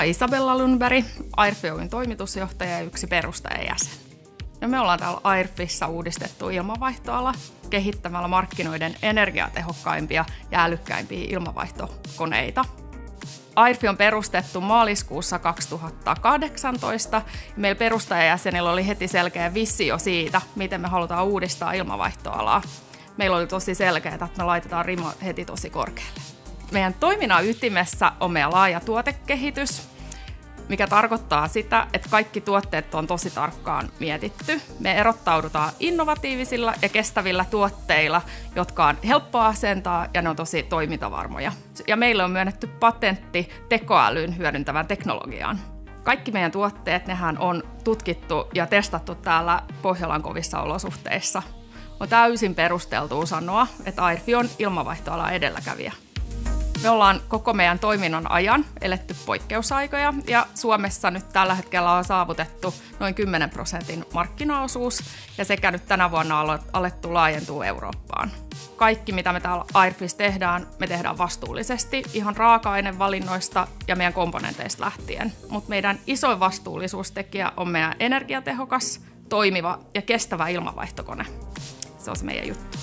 oon Isabella Lundberg, Airfi Oyn toimitusjohtaja ja yksi perustajajäsen. Ja me ollaan täällä Airfissa uudistettu ilmanvaihtoala kehittämällä markkinoiden energiatehokkaimpia ja älykkäimpiä ilmanvaihtokoneita. Airfi on perustettu maaliskuussa 2018. Meillä perustajajäsenillä oli heti selkeä visio siitä, miten me halutaan uudistaa ilmanvaihtoalaa. Meillä oli tosi selkeää, että me laitetaan rima heti tosi korkealle. Meidän toiminnan ytimessä on meidän laaja tuotekehitys, mikä tarkoittaa sitä, että kaikki tuotteet on tosi tarkkaan mietitty. Me erottaudutaan innovatiivisilla ja kestävillä tuotteilla, jotka on helppoa asentaa ja ne on tosi toimintavarmoja. Ja meille on myönnetty patentti tekoälyn hyödyntävän teknologiaan. Kaikki meidän tuotteet, nehän on tutkittu ja testattu täällä Pohjolan kovissa olosuhteissa. On täysin perusteltua sanoa, että Airfi on ilmanvaihtoalan edelläkävijä. Me ollaan koko meidän toiminnan ajan eletty poikkeusaikoja ja Suomessa nyt tällä hetkellä on saavutettu noin 10% markkinaosuus ja sekä nyt tänä vuonna on alettu laajentua Eurooppaan. Kaikki, mitä me täällä Airfissa tehdään, me tehdään vastuullisesti ihan raaka-ainevalinnoista ja meidän komponenteista lähtien. Mutta meidän isoin vastuullisuustekijä on meidän energiatehokas, toimiva ja kestävä ilmanvaihtokone. Se on se meidän juttu.